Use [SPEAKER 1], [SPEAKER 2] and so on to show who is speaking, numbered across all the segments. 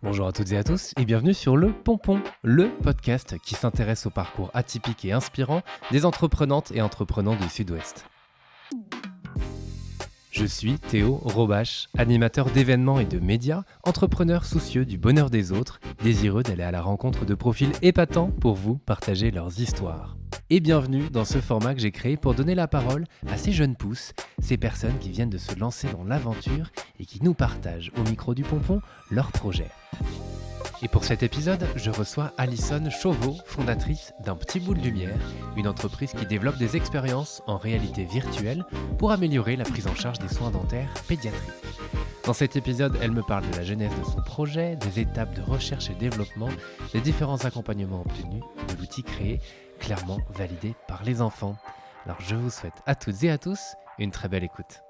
[SPEAKER 1] Bonjour à toutes et à tous et bienvenue sur Le Pompon, le podcast qui s'intéresse au parcours atypique et inspirant des entreprenantes et entreprenants du Sud-Ouest. Je suis Théo Robache, animateur d'événements et de médias, entrepreneur soucieux du bonheur des autres, désireux d'aller à la rencontre de profils épatants pour vous partager leurs histoires. Et bienvenue dans ce format que j'ai créé pour donner la parole à ces jeunes pousses, ces personnes qui viennent de se lancer dans l'aventure et qui nous partagent au micro du Pompon leurs projets. Et pour cet épisode, je reçois Alison Chauveau, fondatrice d'Un Petit Bout de Lumière, une entreprise qui développe des expériences en réalité virtuelle pour améliorer la prise en charge des soins dentaires pédiatriques. Dans cet épisode, elle me parle de la genèse de son projet, des étapes de recherche et développement, des différents accompagnements obtenus et de l'outil créé, clairement validé par les enfants. Alors je vous souhaite à toutes et à tous une très belle écoute.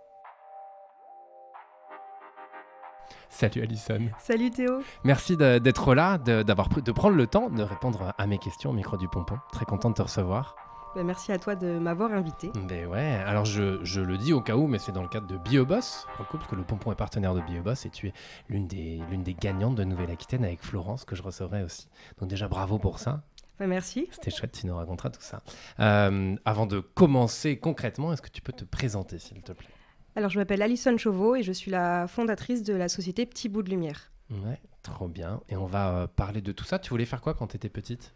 [SPEAKER 1] Salut Alison.
[SPEAKER 2] Salut Théo.
[SPEAKER 1] Merci d'être là, de prendre le temps de répondre à mes questions au micro du Pompon. Très content de te recevoir.
[SPEAKER 2] Merci à toi de m'avoir invité.
[SPEAKER 1] Ben ouais, alors je le dis au cas où, mais c'est dans le cadre de BioBoss, parce que le Pompon est partenaire de BioBoss et tu es l'une des gagnantes de Nouvelle-Aquitaine avec Florence que je recevrai aussi. Donc déjà bravo pour ça.
[SPEAKER 2] Merci.
[SPEAKER 1] C'était chouette, tu nous raconteras tout ça. Avant de commencer concrètement, est-ce que tu peux te présenter s'il te plaît ?
[SPEAKER 2] Alors je m'appelle Alison Chauveau et je suis la fondatrice de la société Petit Bout de Lumière.
[SPEAKER 1] Ouais, trop bien. Et on va parler de tout ça. Tu voulais faire quoi quand tu étais petite ?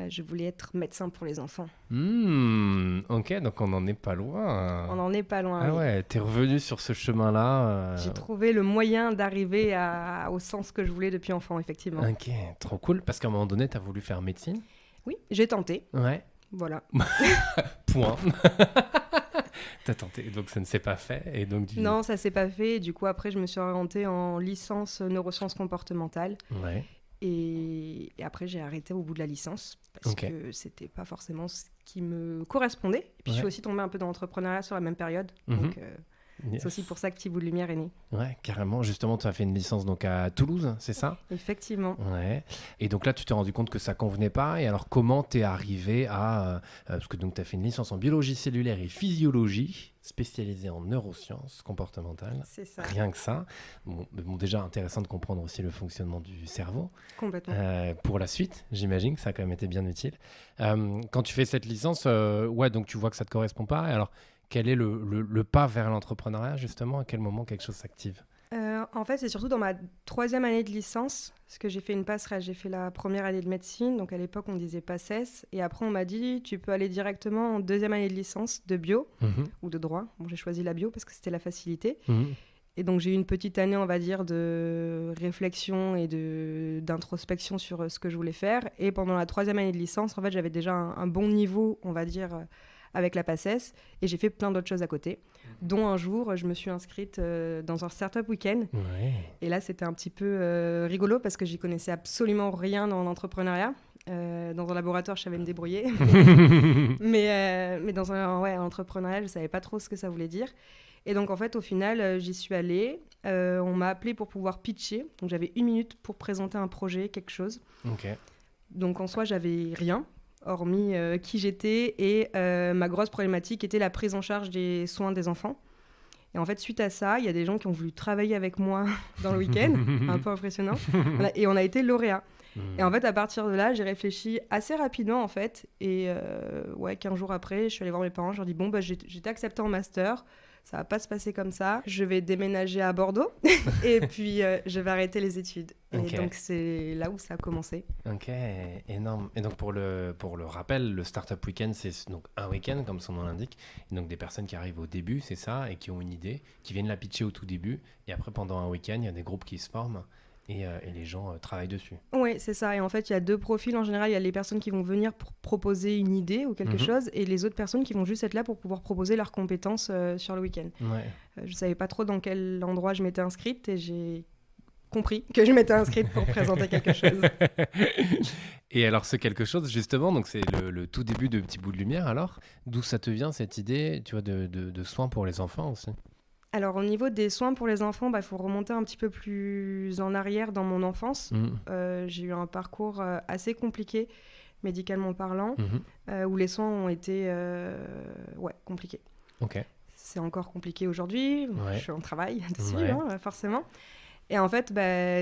[SPEAKER 2] Je voulais être médecin pour les enfants.
[SPEAKER 1] Ok, donc on n'en est pas loin.
[SPEAKER 2] On n'en est pas loin.
[SPEAKER 1] Ah ouais, t'es revenue sur ce chemin-là.
[SPEAKER 2] J'ai trouvé le moyen d'arriver au sens que je voulais depuis enfant, effectivement.
[SPEAKER 1] Ok, trop cool. Parce qu'à un moment donné, t'as voulu faire médecine ?
[SPEAKER 2] Oui, j'ai tenté.
[SPEAKER 1] Ouais.
[SPEAKER 2] Voilà.
[SPEAKER 1] Point. T'as tenté, donc ça ne s'est pas fait. Et donc,
[SPEAKER 2] Non, ça ne s'est pas fait. Du coup, après, je me suis orientée en licence neurosciences comportementales.
[SPEAKER 1] Ouais.
[SPEAKER 2] Et après, j'ai arrêté au bout de la licence parce que c'était pas forcément ce qui me correspondait. Et puis, je suis aussi tombée un peu dans l'entrepreneuriat sur la même période. Donc, c'est aussi pour ça que Petit Bout de Lumière est né. Ouais,
[SPEAKER 1] carrément. Justement, tu as fait une licence donc à Toulouse, c'est ça ?
[SPEAKER 2] Effectivement.
[SPEAKER 1] Ouais. Et donc là, tu t'es rendu compte que ça convenait pas. Et alors, comment t'es arrivé à... parce que donc, tu as fait une licence en biologie cellulaire et physiologie, spécialisée en neurosciences comportementales.
[SPEAKER 2] C'est ça.
[SPEAKER 1] Rien que ça. Bon, déjà, intéressant de comprendre aussi le fonctionnement du cerveau.
[SPEAKER 2] Complètement.
[SPEAKER 1] Pour la suite, j'imagine que ça a quand même été bien utile. Quand tu fais cette licence, donc tu vois que ça te correspond pas. Et alors, quel est le pas vers l'entrepreneuriat, justement ? À quel moment quelque chose s'active ?
[SPEAKER 2] En fait, c'est surtout dans ma 3e année de licence, parce que j'ai fait une passerelle. J'ai fait la première année de médecine, donc à l'époque, on disait PACES. Et après, on m'a dit, tu peux aller directement en 2e année de licence de bio ou de droit. Bon, j'ai choisi la bio parce que c'était la facilité. Et donc, j'ai eu une petite année, on va dire, de réflexion et d'introspection sur ce que je voulais faire. Et pendant la 3e année de licence, en fait, j'avais déjà un bon niveau, on va dire, avec la PACES, et j'ai fait plein d'autres choses à côté, dont un jour, je me suis inscrite dans un startup week-end. Ouais. Et là, c'était un petit peu rigolo parce que j'y connaissais absolument rien dans l'entrepreneuriat. Dans un laboratoire, je savais me débrouiller. mais dans un entrepreneuriat, je ne savais pas trop ce que ça voulait dire. Et donc, en fait, au final, j'y suis allée. On m'a appelée pour pouvoir pitcher. Donc, j'avais 1 minute pour présenter un projet, quelque chose. Okay. Donc, en soi, j'avais rien, hormis qui j'étais. Et ma grosse problématique était la prise en charge des soins des enfants. Et en fait, suite à ça, il y a des gens qui ont voulu travailler avec moi dans le week-end. Un peu impressionnant. Et on a été lauréats. Et en fait, à partir de là, j'ai réfléchi assez rapidement, en fait. Et 15 jours après, je suis allée voir mes parents. Je leur ai dit, j'ai été acceptée en master. Ça va pas se passer comme ça. Je vais déménager à Bordeaux et puis je vais arrêter les études. Et donc, c'est là où ça a commencé.
[SPEAKER 1] Ok, énorme. Et donc, pour le rappel, le Startup Weekend, c'est donc un week-end, comme son nom l'indique. Et donc, des personnes qui arrivent au début, c'est ça, et qui ont une idée, qui viennent la pitcher au tout début. Et après, pendant un week-end, il y a des groupes qui se forment. Et les gens travaillent dessus.
[SPEAKER 2] Oui, c'est ça. Et en fait, il y a 2 profils. En général, il y a les personnes qui vont venir pour proposer une idée ou quelque chose, et les autres personnes qui vont juste être là pour pouvoir proposer leurs compétences sur le week-end. Ouais. Je ne savais pas trop dans quel endroit je m'étais inscrite, et j'ai compris que je m'étais inscrite pour présenter quelque chose.
[SPEAKER 1] Et alors, ce quelque chose, justement, donc c'est le tout début de Petit Bout de Lumière, alors, d'où ça te vient, cette idée, tu vois, de soins pour les enfants aussi ?
[SPEAKER 2] Alors, au niveau des soins pour les enfants, faut remonter un petit peu plus en arrière dans mon enfance. J'ai eu un parcours assez compliqué, médicalement parlant, où les soins ont été compliqués. Okay. C'est encore compliqué aujourd'hui. Ouais. Je suis en travail dessus, forcément. Et en fait,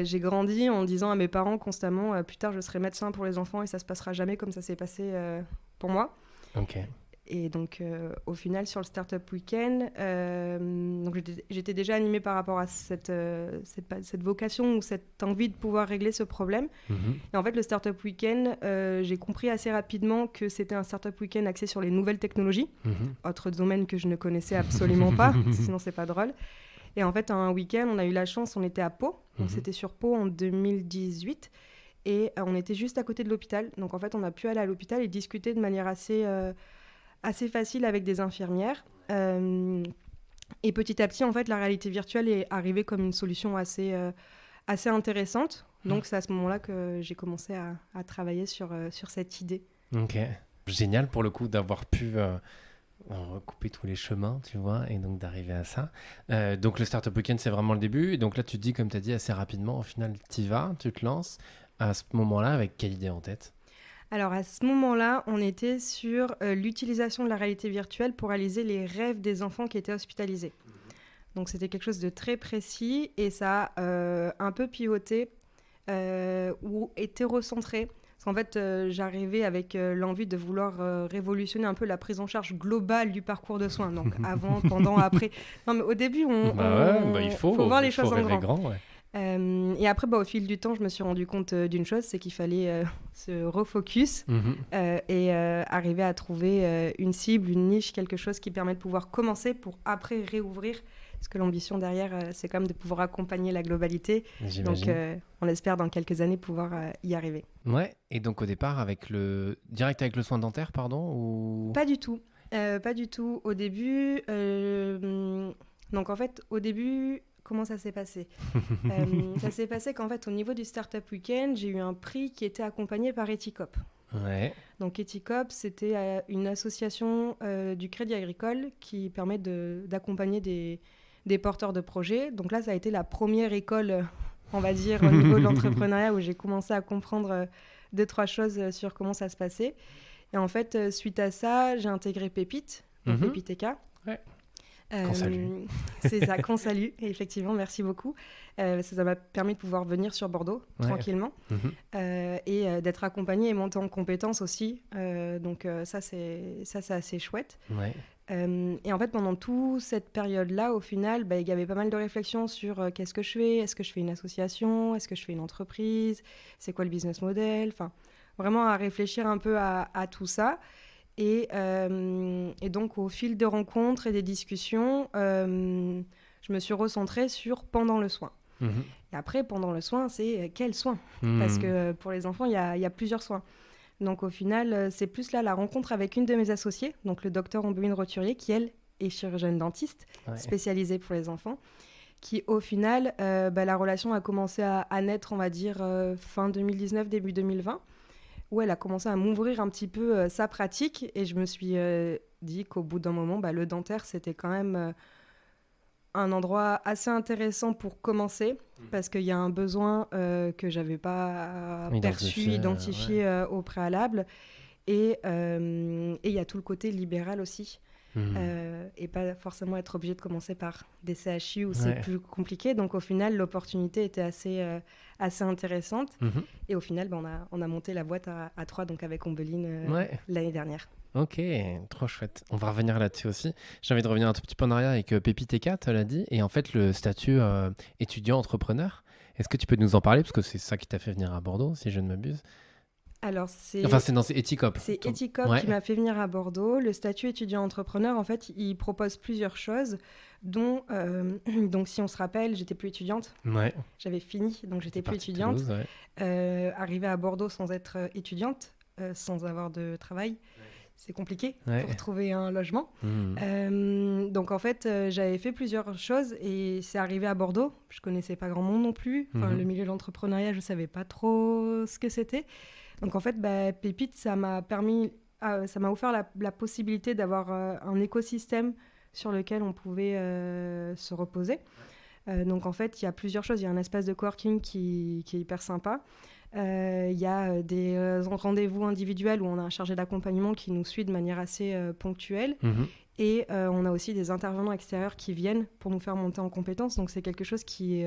[SPEAKER 2] j'ai grandi en disant à mes parents constamment plus tard, je serai médecin pour les enfants et ça se passera jamais comme ça s'est passé pour moi.
[SPEAKER 1] Ok.
[SPEAKER 2] Et donc, au final, sur le Startup Weekend, donc j'étais déjà animée par rapport à cette vocation ou cette envie de pouvoir régler ce problème. Et en fait, le Startup Weekend, j'ai compris assez rapidement que c'était un Startup Weekend axé sur les nouvelles technologies, autre domaine que je ne connaissais absolument pas, sinon c'est pas drôle. Et en fait, un week-end, on a eu la chance, on était à Pau, donc c'était sur Pau en 2018, et on était juste à côté de l'hôpital. Donc en fait, on a pu aller à l'hôpital et discuter de manière assez facile avec des infirmières. Et petit à petit, en fait, la réalité virtuelle est arrivée comme une solution assez intéressante. Donc c'est à ce moment-là que j'ai commencé à travailler sur cette idée.
[SPEAKER 1] Ok. Génial pour le coup d'avoir pu recouper tous les chemins, tu vois, et donc d'arriver à ça. Donc le Startup Weekend, c'est vraiment le début. Et donc là, tu te dis, comme tu as dit, assez rapidement, au final, tu y vas, tu te lances. À ce moment-là, avec quelle idée en tête ?
[SPEAKER 2] Alors à ce moment-là, on était sur l'utilisation de la réalité virtuelle pour réaliser les rêves des enfants qui étaient hospitalisés. Donc c'était quelque chose de très précis et ça a un peu pivoté ou hétérocentré. Parce qu'en fait, j'arrivais avec l'envie de vouloir révolutionner un peu la prise en charge globale du parcours de soins. Donc avant, pendant, après. Non mais au début,
[SPEAKER 1] il faut
[SPEAKER 2] voir les choses en
[SPEAKER 1] rêver
[SPEAKER 2] grand.
[SPEAKER 1] Ouais.
[SPEAKER 2] Et après, au fil du temps, je me suis rendu compte d'une chose, c'est qu'il fallait se refocus et arriver à trouver une cible, une niche, quelque chose qui permet de pouvoir commencer pour après réouvrir. Parce que l'ambition derrière, c'est quand même de pouvoir accompagner la globalité.
[SPEAKER 1] J'imagine.
[SPEAKER 2] Donc, on espère dans quelques années pouvoir y arriver.
[SPEAKER 1] Ouais, et donc au départ, direct avec le soin dentaire, pardon ou...
[SPEAKER 2] Pas du tout. Pas du tout. Au début, donc en fait, au début... Comment ça s'est passé Ça s'est passé qu'en fait, au niveau du Startup Weekend, j'ai eu un prix qui était accompagné par Ethicop.
[SPEAKER 1] Ouais.
[SPEAKER 2] Donc Ethicop, c'était une association du Crédit Agricole qui permet d'accompagner des porteurs de projets. Donc là, ça a été la première école, on va dire, au niveau de l'entrepreneuriat où j'ai commencé à comprendre 2-3 choses sur comment ça se passait. Et en fait, suite à ça, j'ai intégré Pépite, donc Pépite-EK.
[SPEAKER 1] Ouais. Qu'on salue.
[SPEAKER 2] C'est ça, qu'on salue. Et effectivement, merci beaucoup. Ça m'a permis de pouvoir venir sur Bordeaux tranquillement et d'être accompagnée et monter en compétences aussi. Donc ça, c'est assez chouette.
[SPEAKER 1] Ouais.
[SPEAKER 2] Et en fait, pendant toute cette période-là, au final, il y avait pas mal de réflexions sur qu'est-ce que je fais. Est-ce que je fais une association ? Est-ce que je fais une entreprise ? C'est quoi le business model ? Enfin, vraiment à réfléchir un peu à tout ça. Et donc, au fil de rencontres et des discussions, je me suis recentrée sur pendant le soin. Et après, pendant le soin, c'est quel soin ? Parce que pour les enfants, il y a plusieurs soins. Donc, au final, c'est plus là la rencontre avec une de mes associées, donc le docteur Ambeline Roturier, qui, elle, est chirurgienne dentiste, spécialisée pour les enfants, qui, au final, la relation a commencé à naître, on va dire, fin 2019, début 2020. Où elle a commencé à m'ouvrir un petit peu sa pratique et je me suis dit qu'au bout d'un moment, le dentaire, c'était quand même un endroit assez intéressant pour commencer parce qu'il y a un besoin que je n'avais pas identifié au préalable et il y a tout le côté libéral aussi. Et pas forcément être obligé de commencer par des CHU où c'est plus compliqué. Donc au final, l'opportunité était assez intéressante. Et au final, on a monté la boîte à 3, donc avec Ambeline l'année dernière.
[SPEAKER 1] Ok, trop chouette. On va revenir là-dessus aussi. J'ai envie de revenir un tout petit peu en arrière avec Pépite-EK, tu l'as dit, et en fait le statut étudiant-entrepreneur. Est-ce que tu peux nous en parler ? Parce que c'est ça qui t'a fait venir à Bordeaux, si je ne m'abuse.
[SPEAKER 2] Alors, c'est
[SPEAKER 1] Ethicop.
[SPEAKER 2] C'est Ethicop qui m'a fait venir à Bordeaux. Le statut étudiant-entrepreneur, en fait, il propose plusieurs choses, dont, donc si on se rappelle, j'étais plus étudiante. J'avais fini, donc j'étais plus étudiante. Arriver à Bordeaux sans être étudiante, sans avoir de travail, c'est compliqué pour trouver un logement. Donc, en fait, j'avais fait plusieurs choses et c'est arrivé à Bordeaux. Je connaissais pas grand monde non plus. Le milieu de l'entrepreneuriat, je savais pas trop ce que c'était. Donc en fait, Pépite, ça m'a offert la possibilité d'avoir un écosystème sur lequel on pouvait se reposer. Donc en fait, il y a plusieurs choses. Il y a un espace de coworking qui est hyper sympa. Il y a des rendez-vous individuels où on a un chargé d'accompagnement qui nous suit de manière assez ponctuelle. Et on a aussi des intervenants extérieurs qui viennent pour nous faire monter en compétences. Donc c'est quelque chose qui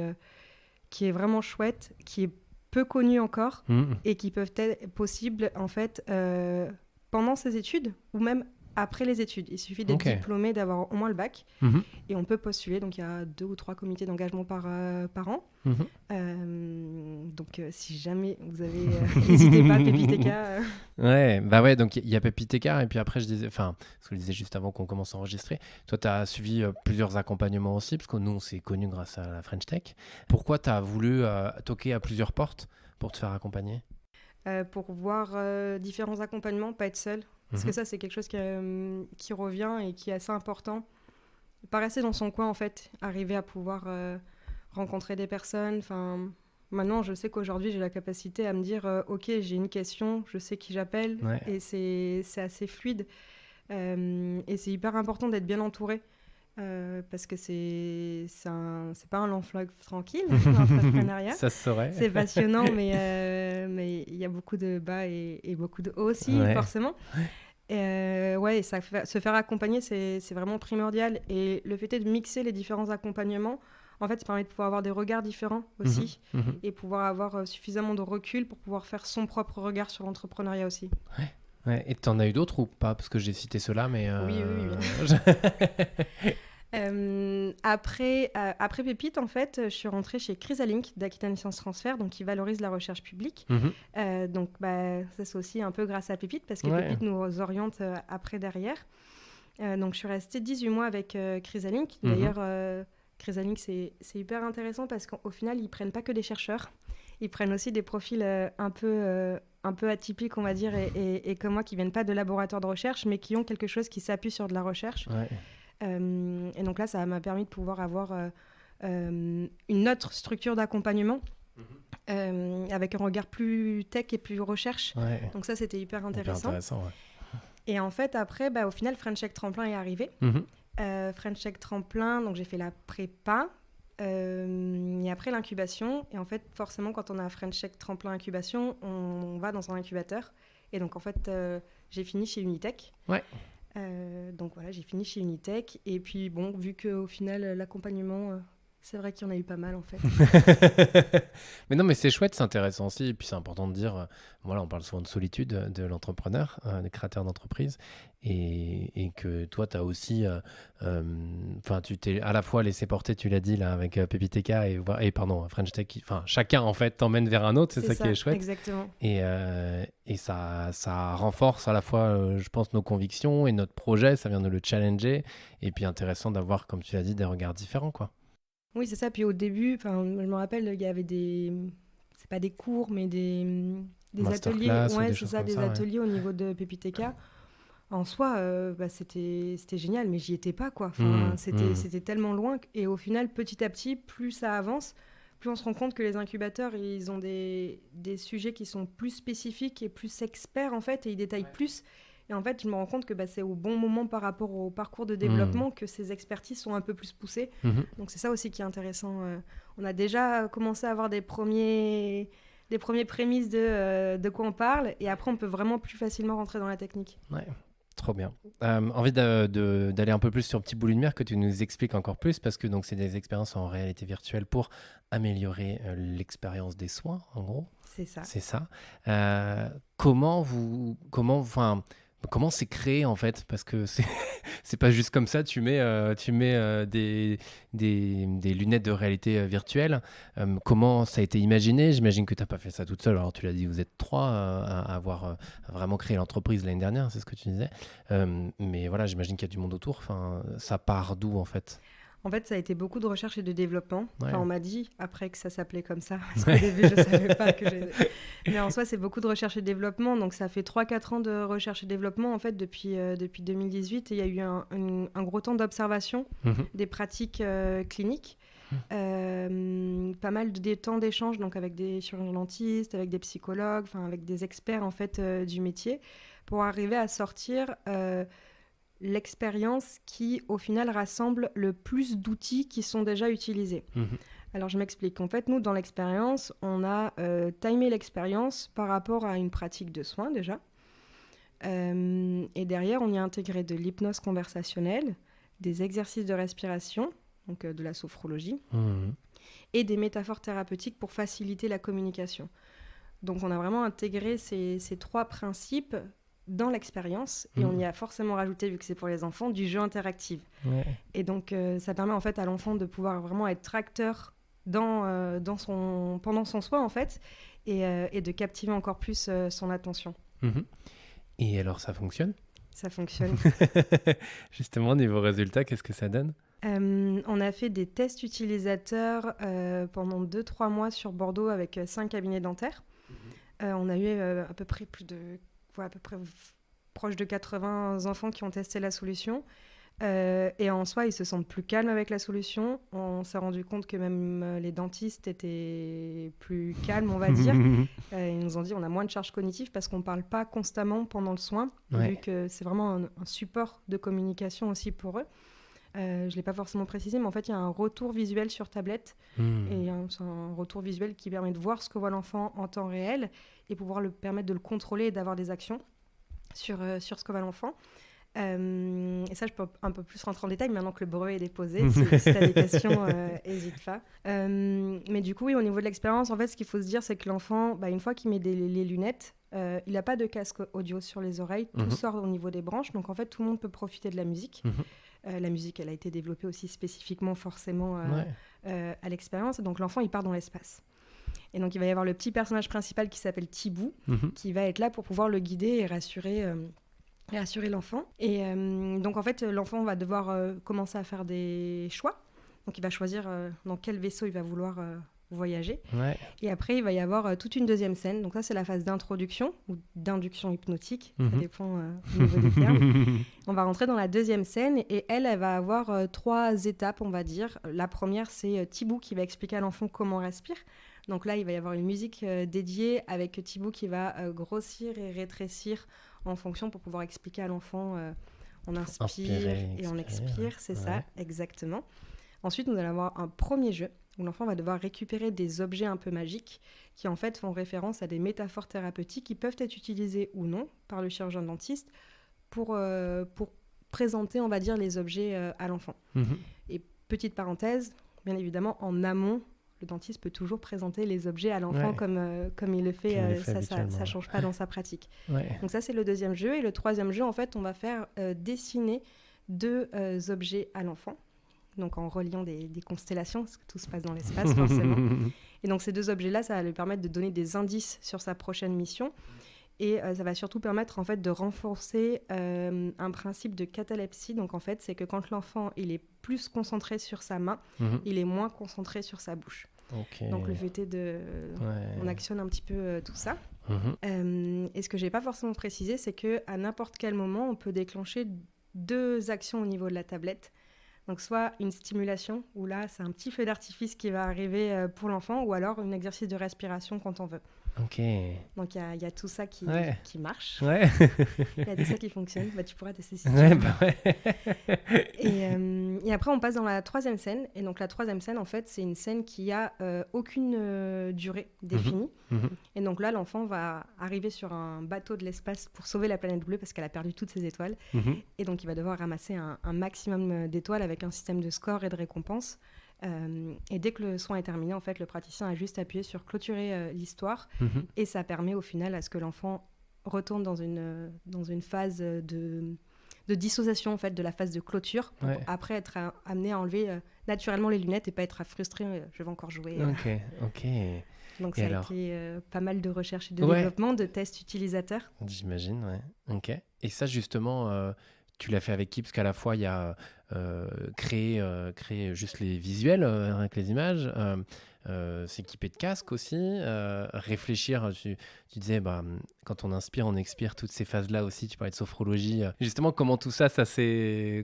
[SPEAKER 2] qui est vraiment chouette, qui est peu connu encore et qui peuvent être possibles en fait pendant ses études ou même après les études. Il suffit d'être diplômé, d'avoir au moins le bac et on peut postuler. Donc il y a 2 ou 3 comités d'engagement par an. Donc si jamais vous avez, n'hésitez pas, Pépiteka.
[SPEAKER 1] Ouais, bah ouais, donc il y a Pépiteka et puis après ce que je disais juste avant qu'on commence à enregistrer, toi tu as suivi plusieurs accompagnements aussi, parce que nous on s'est connus grâce à la French Tech. Pourquoi tu as voulu toquer à plusieurs portes pour te faire accompagner ?
[SPEAKER 2] Pour voir différents accompagnements, pas être seul. Parce que ça, c'est quelque chose qui revient et qui est assez important. Pas rester dans son coin, en fait. Arriver à pouvoir rencontrer des personnes. Enfin, maintenant, je sais qu'aujourd'hui, j'ai la capacité à me dire OK, j'ai une question, je sais qui j'appelle.
[SPEAKER 1] Ouais.
[SPEAKER 2] Et c'est assez fluide. Et c'est hyper important d'être bien entouré. Parce que c'est pas un long fleuve tranquille, l'entrepreneuriat.
[SPEAKER 1] Ça se saurait.
[SPEAKER 2] C'est passionnant, mais il y a beaucoup de bas et beaucoup de hauts aussi, forcément. Et se faire accompagner, c'est vraiment primordial. Et le fait est de mixer les différents accompagnements, en fait, ça permet de pouvoir avoir des regards différents aussi et pouvoir avoir suffisamment de recul pour pouvoir faire son propre regard sur l'entrepreneuriat aussi.
[SPEAKER 1] Ouais. Et t'en as eu d'autres ou pas ? Parce que j'ai cité ceux-là, mais...
[SPEAKER 2] Oui. Après Pépite, en fait, je suis rentrée chez Chrysalink d'Aquitaine Sciences Transfert, donc qui valorise la recherche publique. Donc, ça, c'est aussi un peu grâce à Pépite, parce que Pépite nous oriente après derrière. Donc, je suis restée 18 mois avec Chrysalink. D'ailleurs, Chrysalink, c'est hyper intéressant parce qu'au final, ils ne prennent pas que des chercheurs. Ils prennent aussi des profils un peu atypiques, on va dire, et comme moi, qui ne viennent pas de laboratoires de recherche, mais qui ont quelque chose qui s'appuie sur de la recherche. Et donc là, ça m'a permis de pouvoir avoir une autre structure d'accompagnement avec un regard plus tech et plus recherche. Donc ça, c'était hyper intéressant. Et en fait, après, au final, French Tech Tremplin est arrivé. French Tech Tremplin, donc j'ai fait la prépa et après l'incubation. Et en fait, forcément, quand on a French Tech Tremplin incubation, on va dans un incubateur. Et donc, en fait, j'ai fini chez Unitech. Donc voilà, j'ai fini chez Unitech. Et puis bon, vu qu'au final, l'accompagnement, c'est vrai qu'il y en a eu pas mal en fait.
[SPEAKER 1] Mais non, mais c'est chouette, c'est intéressant aussi. Et puis c'est important de dire, voilà, on parle souvent de solitude de l'entrepreneur, des créateurs d'entreprise. Et que toi, tu as aussi, tu t'es à la fois laissé porter, tu l'as dit là, avec Pépiteka et French Tech. Chacun en fait t'emmène vers un autre, c'est ça qui est chouette.
[SPEAKER 2] Exactement.
[SPEAKER 1] Et ça renforce à la fois, je pense, nos convictions et notre projet, ça vient de le challenger. Et puis intéressant d'avoir, comme tu l'as dit, des regards différents, quoi.
[SPEAKER 2] Oui, c'est ça. Puis au début, je me rappelle, il y avait c'est pas des cours, mais des ateliers. Ouais, c'est ça, des ateliers au niveau de Pépiteka. En soi, c'était génial, mais j'y étais pas, quoi. C'était tellement loin. Et au final, petit à petit, plus ça avance, plus on se rend compte que les incubateurs, ils ont des sujets qui sont plus spécifiques et plus experts, en fait, et ils détaillent plus. Et en fait, je me rends compte que c'est au bon moment par rapport au parcours de développement que ces expertises sont un peu plus poussées. Donc, c'est ça aussi qui est intéressant. On a déjà commencé à avoir des premiers prémices de quoi on parle, et après, on peut vraiment plus facilement rentrer dans la technique.
[SPEAKER 1] Ouais. Trop bien. Envie d'aller un peu plus sur Petit bout de lumière, que tu nous expliques encore plus, parce que donc, c'est des expériences en réalité virtuelle pour améliorer l'expérience des soins, en gros.
[SPEAKER 2] C'est ça.
[SPEAKER 1] C'est ça. Comment c'est créé en fait ? Parce que c'est pas juste comme ça, tu mets des lunettes de réalité virtuelle. Comment ça a été imaginé ? J'imagine que tu n'as pas fait ça toute seule. Alors tu l'as dit, vous êtes 3 à avoir vraiment créé l'entreprise l'année dernière, c'est ce que tu disais. Mais voilà, j'imagine qu'il y a du monde autour. Ça part d'où en fait ?
[SPEAKER 2] En fait, ça a été beaucoup de recherche et de développement. On m'a dit après que ça s'appelait comme ça, parce qu'au début, je ne savais pas que Mais en soi, c'est beaucoup de recherche et développement. Donc, ça fait 3-4 ans de recherche et développement, en fait, depuis 2018. Et il y a eu un gros temps d'observation des pratiques cliniques. Pas mal de temps d'échanges, donc avec des chirurgiens-dentistes, avec des psychologues, avec des experts, en fait, du métier, pour arriver à sortir... l'expérience qui, au final, rassemble le plus d'outils qui sont déjà utilisés. Alors, je m'explique. En fait, nous, dans l'expérience, on a timé l'expérience par rapport à une pratique de soins, déjà. Et derrière, on y a intégré de l'hypnose conversationnelle, des exercices de respiration, donc de la sophrologie, et des métaphores thérapeutiques pour faciliter la communication. Donc on a vraiment intégré ces 3 principes dans l'expérience et on y a forcément rajouté, vu que c'est pour les enfants, du jeu interactif. Ouais. Et donc ça permet en fait à l'enfant de pouvoir vraiment être acteur pendant son soin en fait et de captiver encore plus son attention.
[SPEAKER 1] Et alors ça fonctionne ?
[SPEAKER 2] Ça fonctionne.
[SPEAKER 1] Justement, niveau résultat, qu'est-ce que ça donne ?
[SPEAKER 2] On a fait des tests utilisateurs pendant 2-3 mois sur Bordeaux avec 5 cabinets dentaires. On a eu à peu près proche de 80 enfants qui ont testé la solution. Et en soi, ils se sentent plus calmes avec la solution. On s'est rendu compte que même les dentistes étaient plus calmes, on va dire. Ils nous ont dit on a moins de charges cognitives parce qu'on ne parle pas constamment pendant le soin, vu que c'est vraiment un support de communication aussi pour eux. Je ne l'ai pas forcément précisé, mais en fait, il y a un retour visuel sur tablette. Et c'est un retour visuel qui permet de voir ce que voit l'enfant en temps réel et pouvoir le permettre de le contrôler et d'avoir des actions sur ce que voit l'enfant. Et ça, je peux un peu plus rentrer en détail maintenant que le brevet est déposé. Si tu as des questions, n'hésite pas. Mais du coup, oui, au niveau de l'expérience, en fait, ce qu'il faut se dire, c'est que l'enfant, une fois qu'il met les lunettes, il n'a pas de casque audio sur les oreilles. Tout sort au niveau des branches. Donc, en fait, tout le monde peut profiter de la musique. La musique, elle a été développée aussi spécifiquement, forcément, à l'expérience. Donc, l'enfant, il part dans l'espace. Et donc, il va y avoir le petit personnage principal qui s'appelle Thibou, qui va être là pour pouvoir le guider et rassurer l'enfant. Et donc, en fait, l'enfant va devoir commencer à faire des choix. Donc, il va choisir dans quel vaisseau il va vouloir voyager. Et après, il va y avoir toute une deuxième scène. Donc, ça, c'est la phase d'introduction ou d'induction hypnotique. Ça dépend au niveau des termes. On va rentrer dans la deuxième scène et elle va avoir 3 étapes, on va dire. La première, c'est Thibou qui va expliquer à l'enfant comment respire. Donc là, il va y avoir une musique dédiée avec Thibou qui va grossir et rétrécir en fonction pour pouvoir expliquer à l'enfant on inspire et on expire, c'est ça, exactement. Ensuite, nous allons avoir un premier jeu où l'enfant va devoir récupérer des objets un peu magiques qui en fait font référence à des métaphores thérapeutiques qui peuvent être utilisées ou non par le chirurgien dentiste pour présenter, on va dire, les objets à l'enfant. Et petite parenthèse, bien évidemment, en amont, le dentiste peut toujours présenter les objets à l'enfant comme il le fait, ça ne change pas dans sa pratique. Donc ça, c'est le deuxième jeu. Et le troisième jeu, en fait, on va faire dessiner 2 objets à l'enfant, donc en reliant des constellations, parce que tout se passe dans l'espace, forcément. Et donc ces 2 objets-là, ça va lui permettre de donner des indices sur sa prochaine mission. Et ça va surtout permettre en fait, de renforcer un principe de catalepsie. Donc en fait, c'est que quand l'enfant il est plus concentré sur sa main, il est moins concentré sur sa bouche. Donc le fait est on actionne un petit peu tout ça. Et ce que je n'ai pas forcément précisé, c'est qu'à n'importe quel moment, on peut déclencher 2 actions au niveau de la tablette. Donc soit une stimulation, où là, c'est un petit feu d'artifice qui va arriver pour l'enfant, ou alors un exercice de respiration quand on veut. Donc il y a tout ça qui marche. Il y a tout ça qui fonctionne. Tu pourras tester si tu veux. Et après, on passe dans la 3e scène. Et donc la 3e scène, en fait, c'est une scène qui a aucune durée définie. Et donc là, l'enfant va arriver sur un bateau de l'espace pour sauver la planète bleue parce qu'elle a perdu toutes ses étoiles. Et donc il va devoir ramasser un maximum d'étoiles avec un système de score et de récompense. Et dès que le soin est terminé, en fait, le praticien a juste appuyé sur clôturer l'histoire et ça permet au final à ce que l'enfant retourne dans une phase de dissociation en fait, de la phase de clôture pour après être amené à enlever naturellement les lunettes et pas être frustré, je vais encore jouer. Donc ça a été pas mal de recherche et de développement, de tests utilisateurs.
[SPEAKER 1] J'imagine, Et ça justement... Tu l'as fait avec qui ? Parce qu'à la fois, il y a créer juste les visuels avec les images, s'équiper de casques aussi, réfléchir. Tu disais, quand on inspire, on expire, toutes ces phases-là aussi. Tu parlais de sophrologie. Justement, comment tout ça,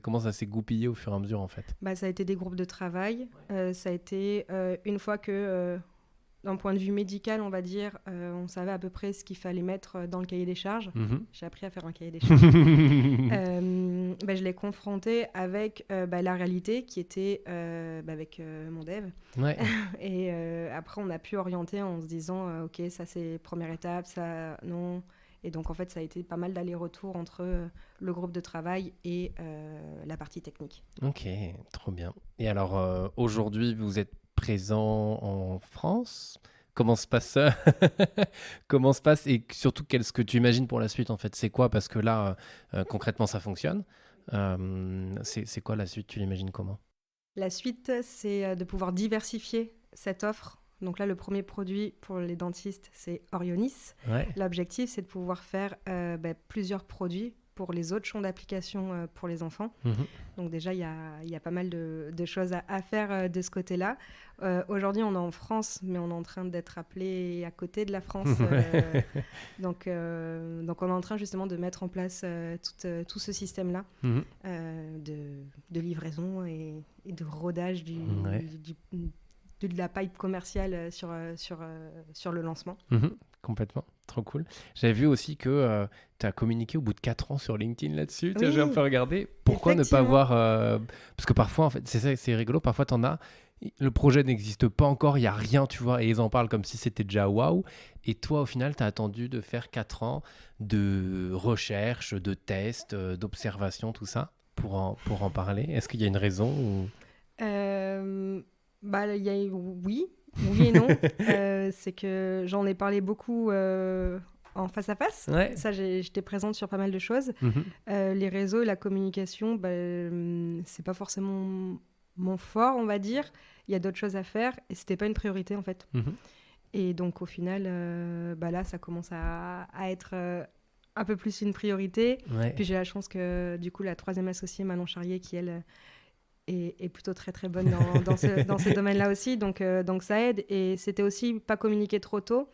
[SPEAKER 1] comment ça s'est goupillé au fur et à mesure, en fait ?
[SPEAKER 2] Ça a été des groupes de travail. Ça a été une fois que... d'un point de vue médical, on va dire, on savait à peu près ce qu'il fallait mettre dans le cahier des charges. J'ai appris à faire un cahier des charges. Je l'ai confronté avec la réalité qui était avec mon dev. Et après, on a pu orienter en se disant, OK, ça c'est première étape, ça non. Et donc, en fait, ça a été pas mal d'allers-retours entre le groupe de travail et la partie technique.
[SPEAKER 1] OK, trop bien. Et alors, aujourd'hui, vous êtes présent en France? Comment se passe ça? Comment se passe et surtout qu'est-ce que tu imagines pour la suite en fait? C'est quoi? Parce que là, concrètement, ça fonctionne. C'est quoi la suite? Tu l'imagines comment?
[SPEAKER 2] La suite, c'est de pouvoir diversifier cette offre. Donc là, le premier produit pour les dentistes, c'est Orionis.
[SPEAKER 1] Ouais.
[SPEAKER 2] L'objectif, c'est de pouvoir faire plusieurs produits pour les autres champs d'application pour les enfants.
[SPEAKER 1] Mhm.
[SPEAKER 2] Donc déjà, il y a pas mal de choses à faire de ce côté-là. Aujourd'hui, on est en France, mais on est en train d'être appelé à côté de la France. Donc on est en train justement de mettre en place tout ce système-là
[SPEAKER 1] Mhm.
[SPEAKER 2] de livraison et de rodage
[SPEAKER 1] Ouais.
[SPEAKER 2] de la pipe commerciale sur le lancement.
[SPEAKER 1] Mhm. Complètement, trop cool. J'avais vu aussi que tu as communiqué au bout de 4 ans sur LinkedIn là-dessus.
[SPEAKER 2] Oui,
[SPEAKER 1] J'ai un peu regardé. Pourquoi ne pas
[SPEAKER 2] effectivement.
[SPEAKER 1] voir parce que parfois, en fait, c'est ça, c'est rigolo. Parfois, t'en as. Le projet n'existe pas encore, il n'y a rien, tu vois, et ils en parlent comme si c'était déjà waouh. Et toi, au final, tu as attendu de faire 4 ans de recherche, de tests, d'observation, tout ça, pour en parler. Est-ce qu'il y a une raison ou...
[SPEAKER 2] Oui et non. C'est que j'en ai parlé beaucoup en face à face.
[SPEAKER 1] Ouais.
[SPEAKER 2] Ça, j'étais présente sur pas mal de choses.
[SPEAKER 1] Mhm.
[SPEAKER 2] Les réseaux et la communication, c'est pas forcément mon fort, on va dire. Il y a d'autres choses à faire et c'était pas une priorité en fait.
[SPEAKER 1] Mhm.
[SPEAKER 2] Et donc au final, là, ça commence à être un peu plus une priorité.
[SPEAKER 1] Ouais.
[SPEAKER 2] Puis j'ai la chance que du coup la troisième associée, Manon Charrier, qui elle est plutôt très très bonne dans ce domaine-là aussi, donc ça aide. Et c'était aussi pas communiquer trop tôt,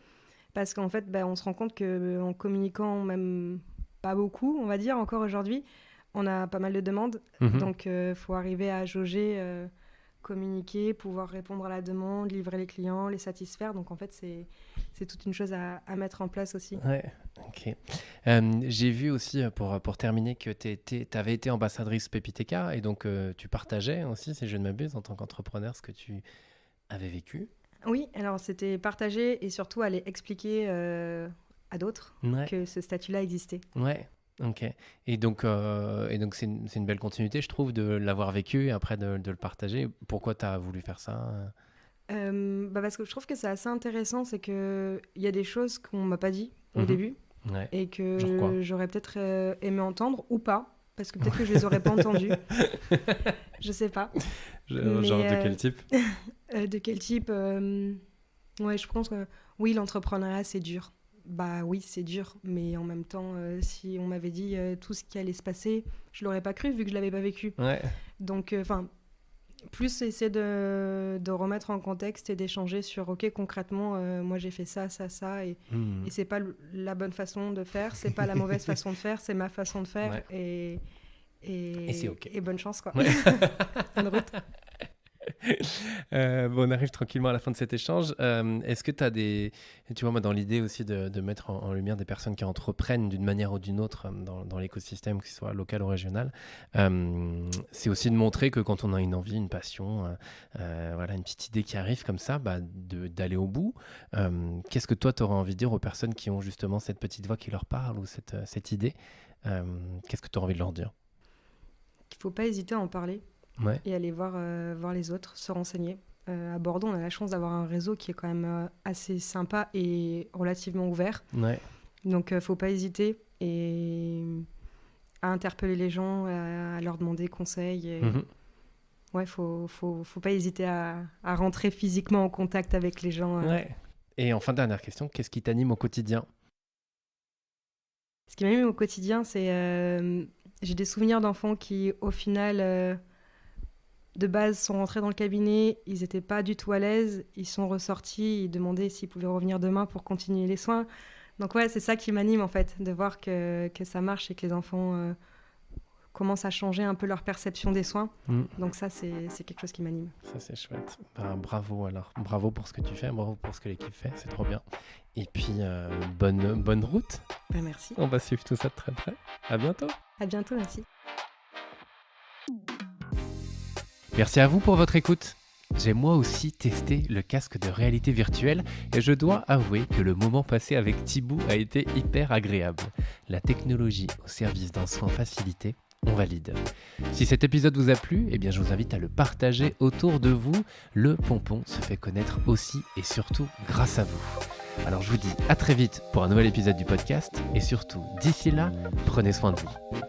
[SPEAKER 2] parce qu'en fait, on se rend compte qu'en communiquant même pas beaucoup, on va dire, encore aujourd'hui, on a pas mal de demandes,
[SPEAKER 1] Mhm.
[SPEAKER 2] donc faut arriver à jauger, communiquer, pouvoir répondre à la demande, livrer les clients, les satisfaire. Donc en fait, c'est toute une chose à mettre en place aussi.
[SPEAKER 1] Ouais, ok. J'ai vu aussi, pour terminer, que tu avais été ambassadrice Pépiteka et donc tu partageais aussi, si je ne m'abuse, en tant qu'entrepreneur, ce que tu avais vécu.
[SPEAKER 2] Oui, alors c'était partager et surtout aller expliquer à d'autres
[SPEAKER 1] Ouais,
[SPEAKER 2] que ce statut-là existait.
[SPEAKER 1] ouais, ok. Et donc c'est une belle continuité, je trouve, de l'avoir vécu et après de le partager. Pourquoi tu as voulu faire ça?
[SPEAKER 2] Parce que je trouve que c'est assez intéressant, c'est qu'il y a des choses qu'on m'a pas dit au
[SPEAKER 1] Mhm.
[SPEAKER 2] début
[SPEAKER 1] Ouais.
[SPEAKER 2] et
[SPEAKER 1] Genre quoi?
[SPEAKER 2] que j'aurais peut-être aimé entendre ou pas, parce que peut-être que je les aurais pas entendus, je sais pas. Mais,
[SPEAKER 1] Genre de quel type?
[SPEAKER 2] de quel type Ouais, je pense que oui, l'entrepreneuriat c'est dur. Bah oui, c'est dur, mais en même temps, si on m'avait dit tout ce qui allait se passer, je l'aurais pas cru vu que je l'avais pas vécu.
[SPEAKER 1] Ouais.
[SPEAKER 2] Donc, plus essayer de remettre en contexte et d'échanger sur, ok, concrètement, moi j'ai fait ça, ça, ça, et
[SPEAKER 1] Mhm.
[SPEAKER 2] c'est pas la bonne façon de faire, c'est pas la mauvaise façon de faire, c'est ma façon de faire,
[SPEAKER 1] Ouais. Et c'est ok.
[SPEAKER 2] et bonne chance, quoi.
[SPEAKER 1] Ouais.
[SPEAKER 2] Bonne route.
[SPEAKER 1] On arrive tranquillement à la fin de cet échange. Est-ce que tu as des... Tu vois, moi, dans l'idée aussi de mettre en lumière des personnes qui entreprennent d'une manière ou d'une autre dans l'écosystème, que ce soit local ou régional, c'est aussi de montrer que quand on a une envie, une passion, voilà, une petite idée qui arrive comme ça, d'aller au bout. Qu'est-ce que toi, tu aurais envie de dire aux personnes qui ont justement cette petite voix qui leur parle ou cette idée? Qu'est-ce que tu as envie de leur dire?
[SPEAKER 2] Il faut pas hésiter à en parler
[SPEAKER 1] Ouais.
[SPEAKER 2] et aller voir les autres, se renseigner. À Bordeaux, on a la chance d'avoir un réseau qui est quand même assez sympa et relativement ouvert.
[SPEAKER 1] Ouais.
[SPEAKER 2] Donc, faut pas hésiter et à interpeller les gens, à leur demander conseil. Et...
[SPEAKER 1] Mhm.
[SPEAKER 2] Ouais, faut pas hésiter à rentrer physiquement en contact avec les gens.
[SPEAKER 1] Ouais. Et enfin, dernière question, qu'est-ce qui t'anime au quotidien?
[SPEAKER 2] Ce qui m'anime au quotidien, c'est... j'ai des souvenirs d'enfants qui, au final, de base, sont rentrés dans le cabinet, ils n'étaient pas du tout à l'aise, ils sont ressortis, ils demandaient s'ils pouvaient revenir demain pour continuer les soins. Donc ouais, c'est ça qui m'anime en fait, de voir que ça marche et que les enfants commencent à changer un peu leur perception des soins.
[SPEAKER 1] Mm.
[SPEAKER 2] Donc ça, c'est quelque chose qui m'anime.
[SPEAKER 1] Ça, c'est chouette. Bravo alors. Bravo pour ce que tu fais, bravo pour ce que l'équipe fait, c'est trop bien. Et puis, bonne route.
[SPEAKER 2] Merci.
[SPEAKER 1] On va suivre tout ça de très près. À bientôt.
[SPEAKER 2] À bientôt, merci.
[SPEAKER 1] Merci à vous pour votre écoute. J'ai moi aussi testé le casque de réalité virtuelle et je dois avouer que le moment passé avec Thibaut a été hyper agréable. La technologie au service d'un soin facilité, on valide. Si cet épisode vous a plu, eh bien je vous invite à le partager autour de vous. Le pompon se fait connaître aussi et surtout grâce à vous. Alors je vous dis à très vite pour un nouvel épisode du podcast et surtout d'ici là, prenez soin de vous.